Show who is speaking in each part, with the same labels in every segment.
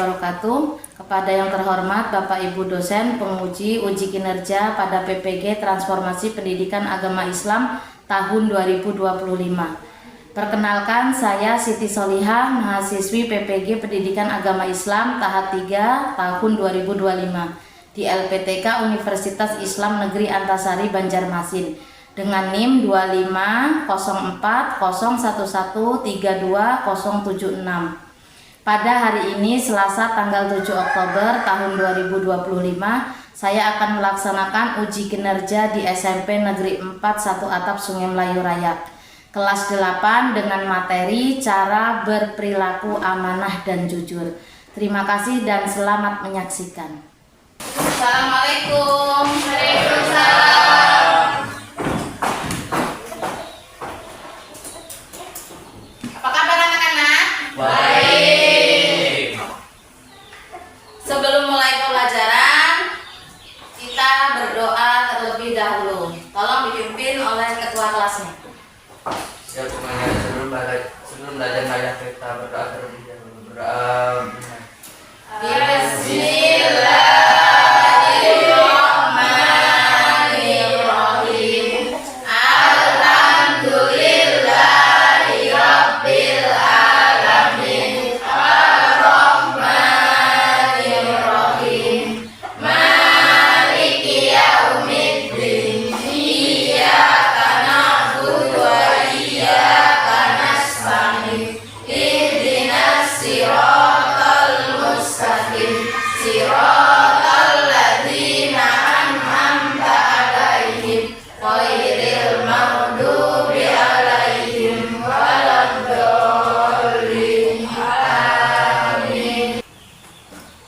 Speaker 1: wabarakatuh. Kepada yang terhormat Bapak Ibu dosen penguji uji kinerja pada PPG Transformasi Pendidikan Agama Islam tahun 2025. Perkenalkan, saya Siti Solihah, mahasiswi PPG Pendidikan Agama Islam tahap 3 tahun 2025 di LPTK Universitas Islam Negeri Antasari Banjarmasin dengan NIM 2504011320076. Pada hari ini Selasa tanggal 7 Oktober tahun 2025, saya akan melaksanakan uji kinerja di SMP Negeri 4 1 Atap Sungai Melayu Raya kelas 8 dengan materi cara berperilaku amanah dan jujur. Terima kasih dan selamat menyaksikan. Assalamualaikum. Waalaikumsalam. Apa kabar anak-anak? Baik. Sebelum mulai pelajaran, kita berdoa terlebih dahulu. Tolong dipimpin oleh ketua kelasnya.
Speaker 2: Ya, semuanya sebelum belajar marilah kita berdoa terlebih dahulu. Berdoa. Bismillahirrahmanirrahim. Alhamdulillahirabbil alamin. Arrahmanirrahim. Maliki yaumiddin. Iyyaka na'budu wa iyyaka nasta'in. Ihdinas siratal mustaqim. Siratal ladzina an'amta 'alaihim ghairil maghdubi 'alaihim waladdallin. Amin.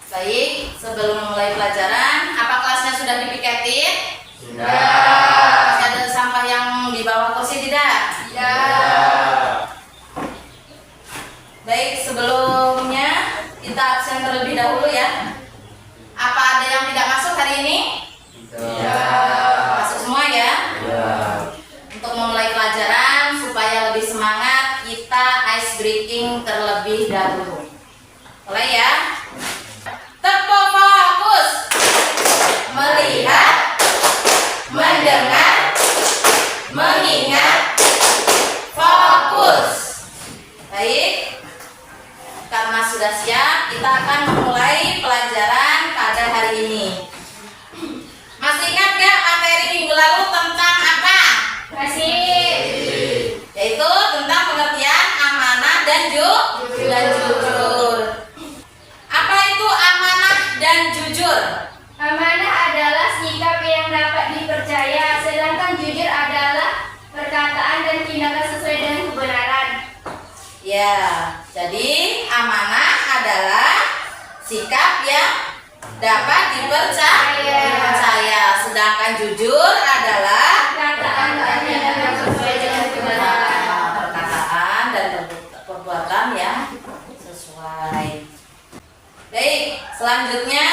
Speaker 2: Baik, sebelum memulai pelajaran, apa kelasnya sudah dipiketin? Sudah.
Speaker 1: Masih ada sampah yang di bawah kursi tidak?
Speaker 2: Tidak.
Speaker 1: Baik, sebelumnya kita absen terlebih dahulu ya. Apa ada yang tidak masuk hari ini?
Speaker 2: Tidak.
Speaker 1: Masuk semua ya.
Speaker 2: Tidak.
Speaker 1: Untuk memulai pelajaran supaya lebih semangat, kita ice breaking terlebih dahulu. Mulai ya. Tepuk fokus. Melihat, mendengar, mengingat, fokus. Baik. Karena sudah siap, kita akan memulai pelajaran pada hari ini. Masih ingat gak materi minggu lalu tentang apa? Masih. Yaitu tentang pengertian amanah dan jujur. Apa itu amanah dan jujur?
Speaker 3: Amanah adalah sikap yang dapat dipercaya, sedangkan jujur adalah perkataan dan tindakan sesuai dengan kebenaran.
Speaker 1: Ya, jadi amanah adalah sikap yang dapat dipercaya, sedangkan jujur adalah
Speaker 3: Perkataan dan tindakan sesuai dengan kebenaran.
Speaker 1: perkataan dan perbuatan yang sesuai. Baik, selanjutnya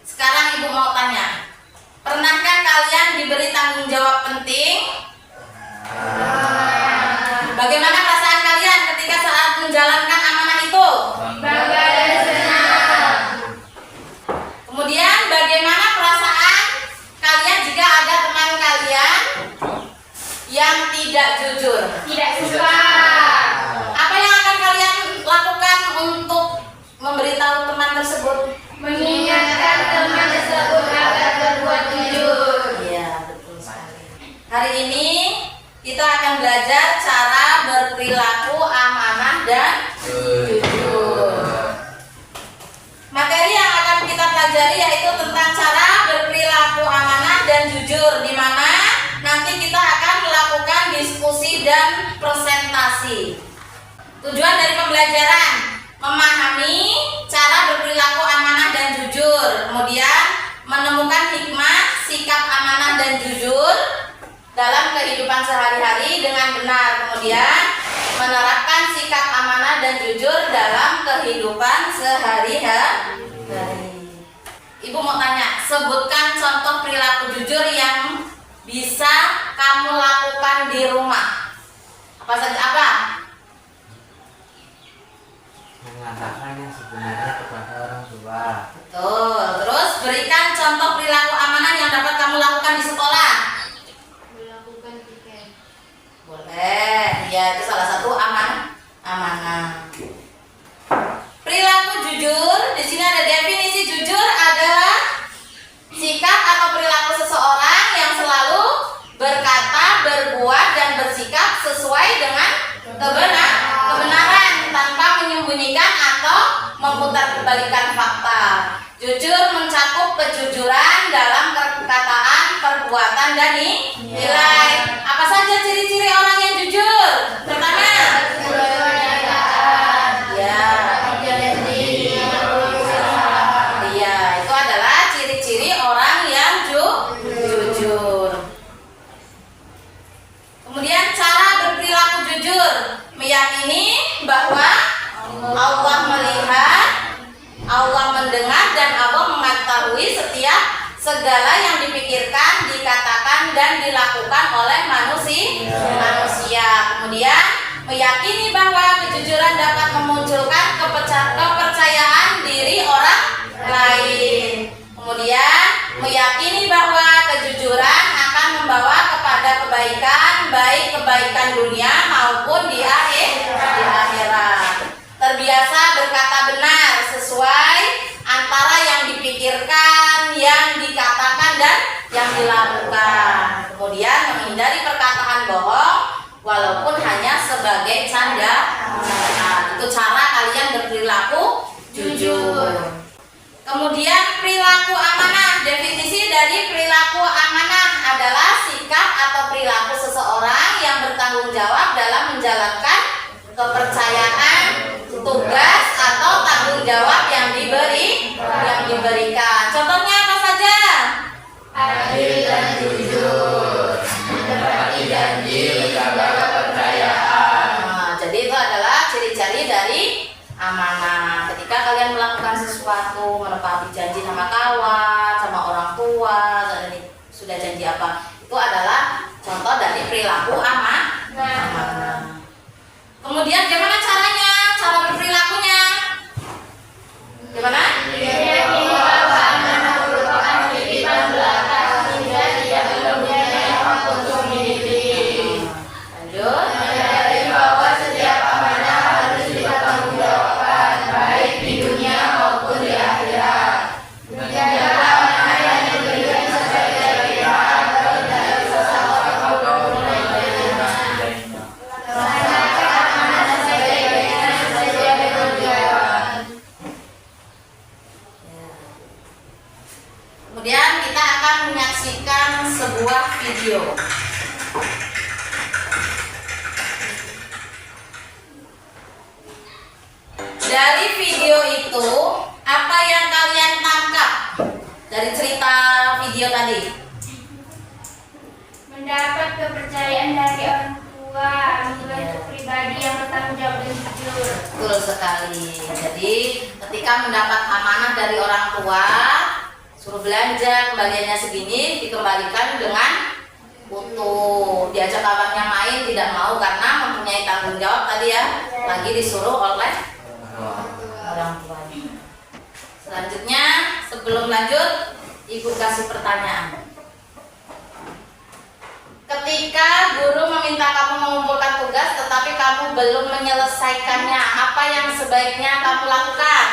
Speaker 1: sekarang Ibu mau tanya, pernahkah kalian diberi tanggung jawab penting? Bagaimana perasaan kalian ketika saat menjalankan amanah itu?
Speaker 3: Bangga dan senang.
Speaker 1: Kemudian bagaimana perasaan kalian jika ada teman kalian yang tidak jujur?
Speaker 3: Tidak suka.
Speaker 1: Apa yang akan kalian lakukan untuk memberitahu teman tersebut?
Speaker 3: Mengingatkan teman tersebut agar berbuat jujur.
Speaker 1: Iya, betul sekali. Hari ini kita akan belajar cara berperilaku amanah dan jujur. Materi yang akan kita pelajari yaitu tentang cara berperilaku amanah dan jujur, di mana nanti kita akan melakukan diskusi dan presentasi. Tujuan dari pembelajaran memahami cara berperilaku amanah dan jujur, kemudian menemukan hikmah sikap amanah dan jujur dalam kehidupan sehari-hari dengan benar, kemudian menerapkan sikap amanah dan jujur dalam kehidupan sehari-hari. Ibu mau tanya, sebutkan contoh perilaku jujur yang bisa kamu lakukan di rumah. Apa saja? Apa?
Speaker 2: mengatakan yang sebenarnya kepada orang tua.
Speaker 1: Betul. Terus berikan contoh perilaku amanah yang dapat kamu lakukan di sekolah.
Speaker 3: Melakukan tiket.
Speaker 1: Boleh. Ya, itu salah satu amanah. Perilaku jujur. Di sini ada definisi jujur adalah sikap atau perilaku seseorang yang selalu berkata, berbuat, dan bersikap sesuai dengan kebenaran tanpa menyembunyikan atau memutarbalikkan fakta. Jujur mencakup kejujuran dalam perkataan, perbuatan, dan nilai. Apa saja ciri-ciri orang yang jujur? Pertama, iya, itu adalah ciri-ciri orang yang jujur. Kemudian cara berperilaku jujur, meyakini bahwa Allah melihat, Allah mendengar, dan Allah mengetahui setiap segala yang dipikirkan, dikatakan, dan dilakukan oleh manusia. Kemudian meyakini bahwa kejujuran dapat memunculkan kepercayaan diri orang lain. Kemudian meyakini bahwa kejujuran akan membawa kepada kebaikan, baik kebaikan dunia maupun di akhirat. Terbiasa berkata benar sesuai antara yang dipikirkan, yang dikatakan, dan yang dilakukan. Kemudian menghindari perkataan bohong walaupun hanya sebagai candaan. Itu cara kalian berperilaku jujur. Kemudian perilaku amanah. Definisi dari perilaku amanah adalah sikap atau perilaku seseorang yang bertanggung jawab dalam menjalankan kepercayaan, tugas, atau tanggung jawab yang diberikan. Contohnya apa saja?
Speaker 3: Adil dan jujur, menepati janji, menjaga kepercayaan.
Speaker 1: Nah, jadi itu adalah ciri-ciri dari amanah. Ketika kalian melakukan sesuatu, menepati janji sama kawan, sama orang tua, dan sudah janji apa, itu adalah contoh dari perilaku amanah. Kemudian gimana caranya? Cara berperilakunya? Gimana?
Speaker 3: Meyakini bahwa amanah merupakan titipan belaka sehingga tidak mempunyai hak untuk memiliki.
Speaker 1: Lanjut.
Speaker 3: Menyadari bahwa setiap amanah harus dipertanggungjawabkan baik di dunia maupun di akhirat. Menjaga amanah yang diberikan sebagai pihak agar tidak tersesat maupun lainnya. Melaksanakan amanah sebaik-baiknya sesuai dengan tujuan.
Speaker 1: Kemudian kita akan menyaksikan sebuah video. Dari video itu, apa yang kalian tangkap dari cerita video tadi?
Speaker 3: Mendapat kepercayaan dari orang tua, membentuk pribadi yang bertanggung jawab dan jujur.
Speaker 1: Betul sekali. Jadi ketika mendapat amanah dari orang tua, suruh belanja, kembaliannya segini, dikembalikan dengan utuh. Diajak kawannya main, tidak mau karena mempunyai tanggung jawab tadi ya. Lagi disuruh oleh orang tuanya. Selanjutnya, sebelum lanjut, Ibu kasih pertanyaan. Ketika guru meminta kamu mengumpulkan tugas tetapi kamu belum menyelesaikannya, apa yang sebaiknya kamu lakukan?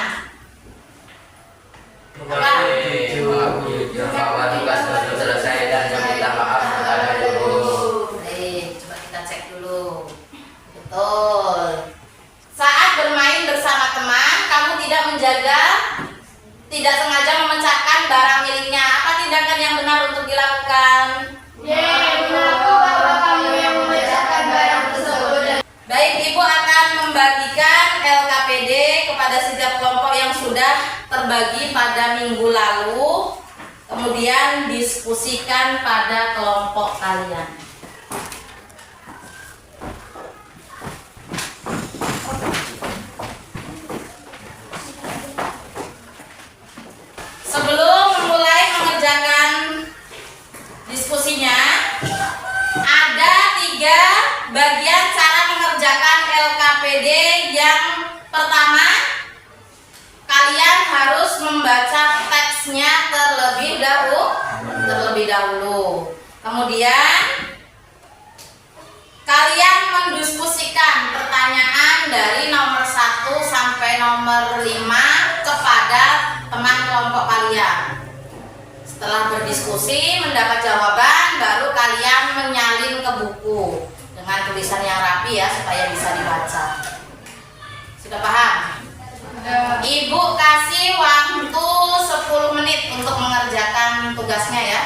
Speaker 2: Jujur bahwa tugas belum selesai dan meminta maaf kepada guru.
Speaker 1: Baik, coba kita cek dulu. Betul. Saat bermain bersama teman, kamu tidak tidak sengaja memecahkan barang miliknya. Apa tindakan yang benar untuk dilakukan?
Speaker 3: Mengaku bahwa kamu yang memecahkan barang tersebut.
Speaker 1: Baik, Ibu akan membagikan LKPD kepada setiap kelompok yang sudah terbagi pada minggu lalu. Kemudian diskusikan pada kelompok kalian. Sebelum memulai mengerjakan diskusinya, ada 3 bagian cara mengerjakan LKPD. Yang pertama, terlebih dahulu. Kemudian kalian mendiskusikan pertanyaan dari nomor 1 sampai nomor 5 kepada teman kelompok kalian. Setelah berdiskusi mendapat jawaban, baru kalian menyalin ke buku dengan tulisan yang rapi ya, supaya bisa dibaca. Sudah paham? Ibu kasih waktu 10 menit untuk mengerjakan tugasnya ya.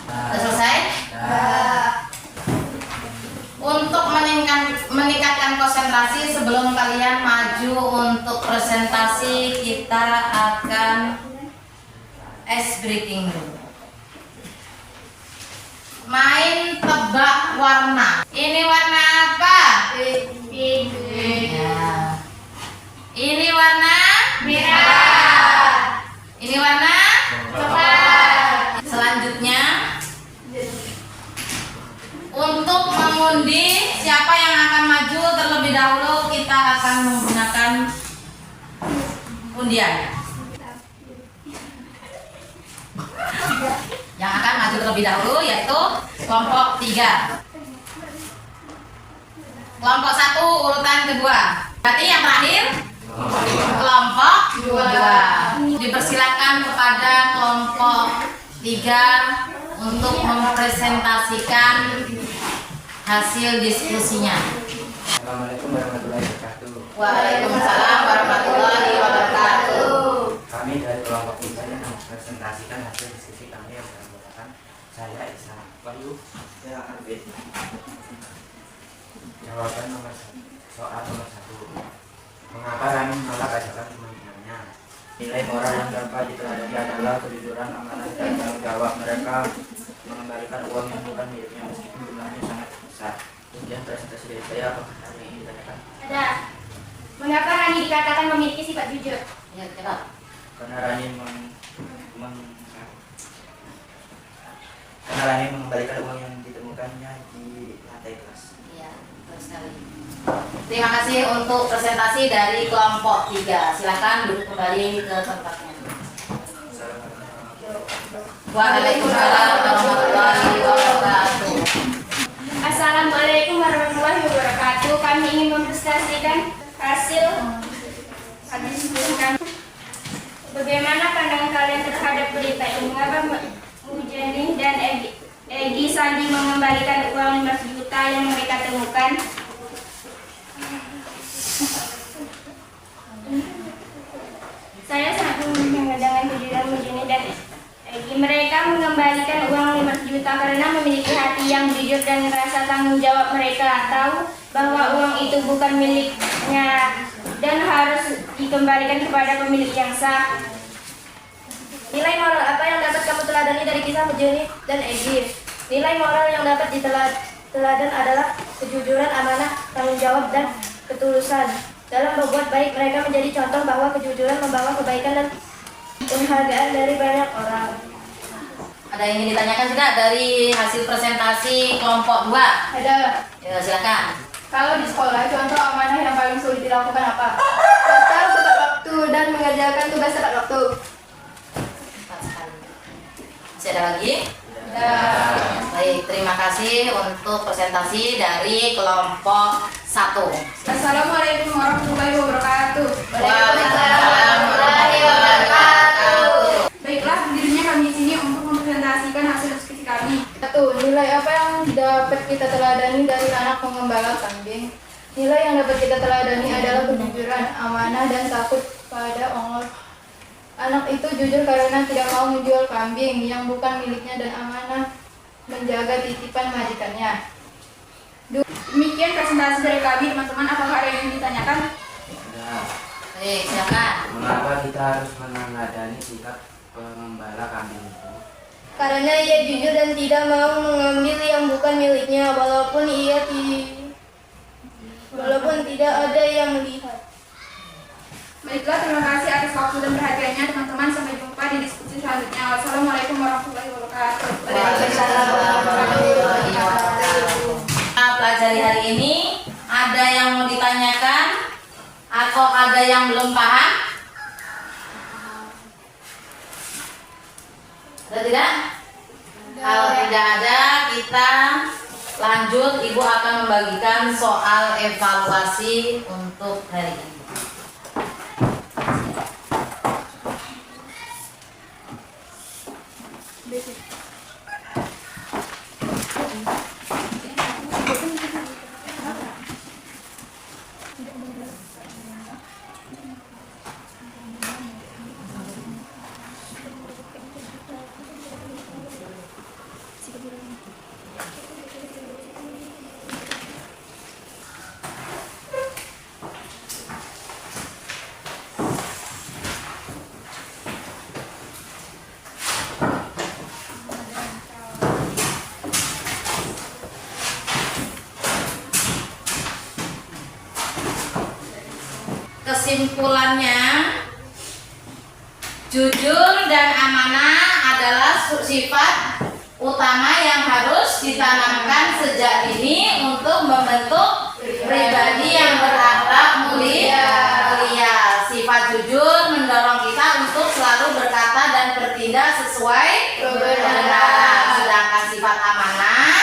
Speaker 1: Sudah selesai? Untuk meningkatkan konsentrasi sebelum kalian maju untuk presentasi, kita akan ice breaking dulu. Main tebak warna. Ini warna apa?
Speaker 3: Pink.
Speaker 1: Ya. Ini warna
Speaker 3: Merah.
Speaker 1: Ini warna
Speaker 3: Coklat.
Speaker 1: Selanjutnya, untuk mengundi siapa yang akan maju terlebih dahulu, kita akan menggunakan undian. Yang akan maju terlebih dahulu yaitu kelompok 3. Kelompok 1 urutan kedua. Berarti yang terakhir kelompok 2. Dipersilakan kepada kelompok 3 untuk mempresentasikan hasil diskusinya.
Speaker 2: Assalamualaikum warahmatullahi wabarakatuh.
Speaker 1: Waalaikumsalam warahmatullahi wabarakatuh.
Speaker 2: Kami dari kelompok 3 yang mempresentasikan hasil diskusi kami yang beranggotakan saya Isa Wahyu, saya Arvin. Jawaban nomor 1. Soal nomor 1. Mengapa Rani menolak ajakan teman-temannya? Nilai moral yang dapat diteladani adalah kejujuran, amanah, dan tanggung jawab mereka mengembalikan uang yang bukan miliknya meskipun jumlahnya sangat besar. Kemudian presentasi dari saya, apakah ada yang ingin ditanyakan?
Speaker 3: Ada. Mengapa Rani dikatakan memiliki sifat jujur?
Speaker 1: Ya, cepat.
Speaker 2: Karena Rani mengembalikan uang yang ditemukannya di lantai kelas.
Speaker 1: Iya, betul sekali. Terima kasih untuk presentasi dari kelompok 3. Silakan duduk kembali ke tempatnya. Waalaikumsalam warahmatullahi wabarakatuh.
Speaker 3: Assalamualaikum warahmatullahi wabarakatuh. Kami ingin mempresentasikan hasil diskusi kami. Bagaimana pandangan kalian terhadap berita ini? Mengapa Mujani dan Egi Sandi mengembalikan uang 5 juta yang mereka temukan? Saya sangat mengendangan kejujuran Mujani dan Egi. Mereka mengembalikan uang 5 juta karena memiliki hati yang jujur dan rasa tanggung jawab. Mereka tahu bahwa uang itu bukan miliknya dan harus dikembalikan kepada pemilik yang sah. Nilai moral apa yang dapat kamu teladani dari kisah Mujani dan Egi? Nilai moral yang dapat diteladan adalah kejujuran, amanah, tanggung jawab, dan ketulusan. Dalam berbuat baik, mereka menjadi contoh bahwa kejujuran membawa kebaikan dan penghargaan dari banyak orang.
Speaker 1: Ada yang ingin ditanyakan tidak dari hasil presentasi kelompok 2?
Speaker 3: Ada.
Speaker 1: Ya, silakan.
Speaker 3: Kalau di sekolah, contoh amanah yang paling sulit dilakukan apa? Datang tepat waktu dan mengerjakan tugas tepat waktu.
Speaker 1: Cepat sekali. Masih ada lagi?
Speaker 3: Ya.
Speaker 1: Baik, terima kasih untuk presentasi dari kelompok 1.
Speaker 3: Assalamualaikum warahmatullahi wabarakatuh.
Speaker 1: Waalaikumsalam warahmatullahi wabarakatuh.
Speaker 3: Baiklah, dirinya kami di sini untuk mempresentasikan hasil diskusi kami. 1. Nilai apa yang dapat kita teladani dari anak pengembala kambing? Nilai yang dapat kita teladani adalah kejujuran, amanah, dan takut pada Allah. Anak itu jujur karena tidak mau menjual kambing yang bukan miliknya dan amanah menjaga titipan majikannya. Demikian presentasi dari kami, teman-teman. Apakah ada yang ingin ditanyakan?
Speaker 2: Ada.
Speaker 1: Baik, silakan.
Speaker 2: Mengapa kita harus meneladani sikap pengembala kambing itu?
Speaker 3: Karena ia jujur dan tidak mau mengambil yang bukan miliknya, walaupun ia walaupun tidak ada yang melihat.
Speaker 4: Baiklah, terima kasih atas waktu dan perhatiannya teman-teman. Sampai jumpa di diskusi selanjutnya. Wassalamualaikum warahmatullahi wabarakatuh.
Speaker 1: Waalaikumsalam warahmatullahi wabarakatuh. Kita pelajari hari ini, ada yang mau ditanyakan atau ada yang belum paham? Ada tidak? Kalau tidak ada, kita lanjut. Ibu akan membagikan soal evaluasi untuk hari ini. Kesimpulannya, jujur dan amanah adalah sifat utama yang harus ditanamkan sejak dini untuk membentuk pribadi yang berakhlak mulia. Sifat jujur mendorong kita untuk selalu berkata dan bertindak sesuai kebenaran, sedangkan sifat amanah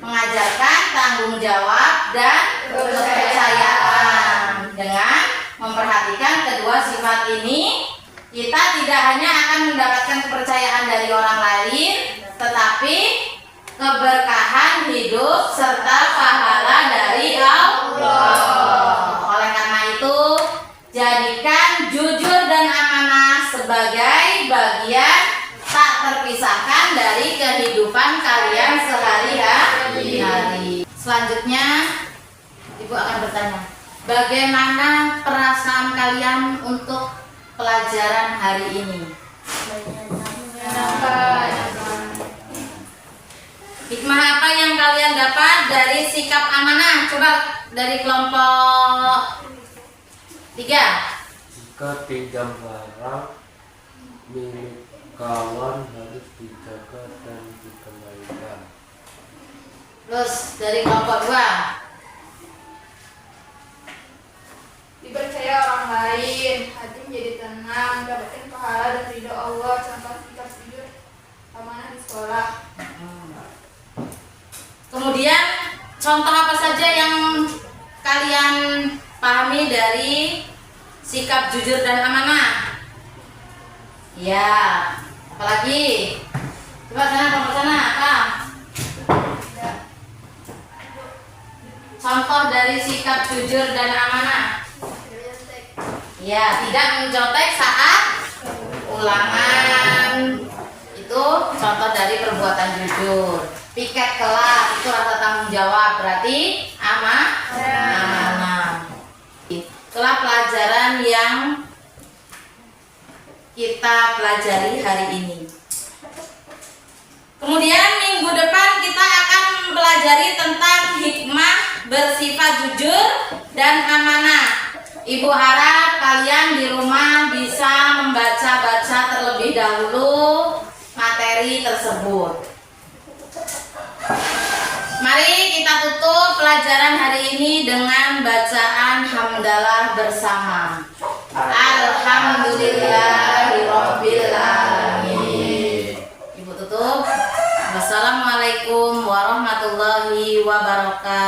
Speaker 1: mengajarkan tanggung jawab dan kepercayaan. Dengan memperhatikan kedua sifat ini, kita tidak hanya akan mendapatkan kepercayaan dari orang lain, tetapi keberkahan hidup serta pahala dari Allah. Oleh karena itu, jadikan jujur dan amanah sebagai bagian tak terpisahkan dari kehidupan kalian sehari-hari. Selanjutnya, Ibu akan bertanya, bagaimana perasaan kalian untuk pelajaran hari ini? Hikmah apa yang kalian dapat dari sikap amanah? Coba dari kelompok 3.
Speaker 5: Jika pinjam barang milik kawan harus dijaga dan dikembalikan.
Speaker 1: Terus dari kelompok 2.
Speaker 4: Dipercaya orang lain, hati menjadi tenang, mendapatkan pahala dan ridho Allah. Contoh sikap jujur amanah di sekolah.
Speaker 1: Kemudian contoh apa saja yang kalian pahami dari sikap jujur dan amanah? Ya, apalagi? Coba sana, kelompok sana, apa? Contoh dari sikap jujur dan amanah. Ya, tidak mencontek saat ulangan. Itu contoh dari perbuatan jujur. Piket kelas itu rasa tanggung jawab, berarti amanah. Itulah pelajaran yang kita pelajari hari ini. Kemudian minggu depan kita akan mempelajari tentang hikmah bersifat jujur dan amanah. Ibu harap kalian di rumah bisa membaca-baca terlebih dahulu materi tersebut. Mari kita tutup pelajaran hari ini dengan bacaan hamdalah bersama. Alhamdulillahirabbil alamin. Ibu tutup. Wassalamualaikum warahmatullahi wabarakatuh.